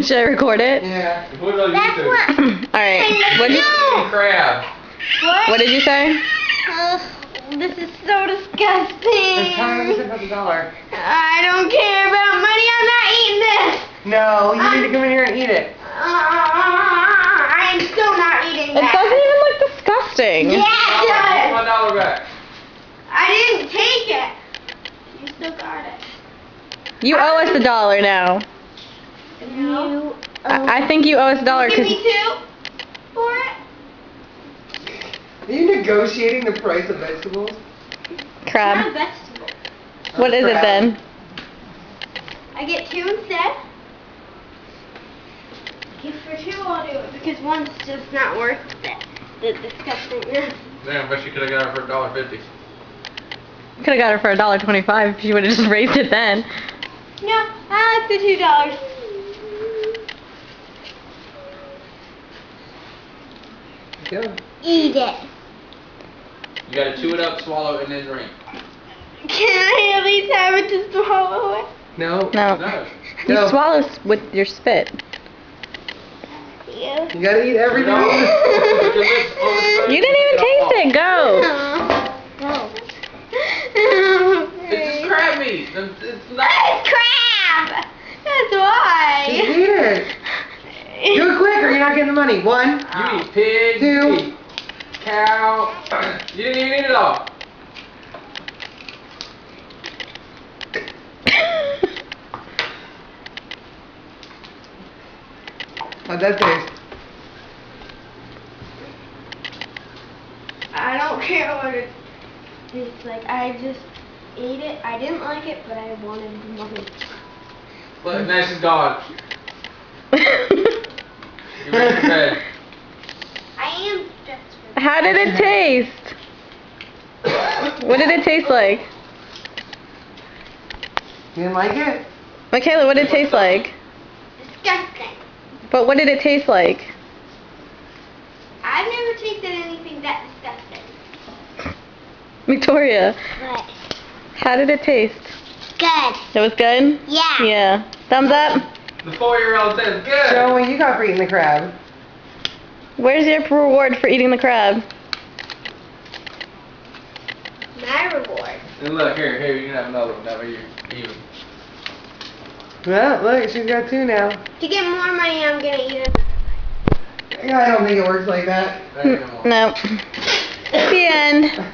Should I record it? Yeah. Put it on That's YouTube. what. Alright. What did you Crab. What did you say? This is so disgusting. It's time to sip up $1. I don't care about money. I'm not eating this. No, you need to come in here and eat it. I'm still not eating It that. doesn't even look disgusting. Yeah, it does. My $1 back. I didn't take it. You still got it. You owe us $1 now. No. I think you owe us $1 Give because me 2 for it. Are you negotiating the price of vegetables? Not a crab. vegetable. What is it Crab. then? I get 2 instead. If for 2 I'll do it because one's just not worth the disgustingness. Damn, bet you could have got it for $1.50. Could have got it for $1.25 if you would have just raised it then. No, I like the $2. Go. Eat it. You gotta chew it up, swallow it, and then drink. Can I at least have it to swallow it? No. No. No. You No. swallow with your spit. Yeah. You gotta eat everything. Put your lips on the spoon. You didn't even taste it. Go. No. It's just crab meat. It's not. It's crab. That's why. Just eat it. Do it quick or you're not getting the money. 1. You eat pig, 2. you eat cow. You didn't even eat it all. How'd that taste? I don't care what it tastes like. I just ate it. I didn't like it, but I wanted the money. Look, now she's gone. You're ready for bed. I am desperate. How did it taste? What did it taste like? You didn't like it? Michaela, what did it taste like? Disgusting. But what did it taste like? I've never tasted anything that disgusting. Victoria, But how did it taste? good. It was good? Yeah. Yeah. Thumbs up? The 4-year-old says good. Show what you got for eating the crab. Where's your reward for eating the crab? My reward. And look, here, you can have another one. That way you're even. Well, look, she's got 2 now. To get more money, I'm gonna eat it. I don't think it works like that. There you go. No. The end.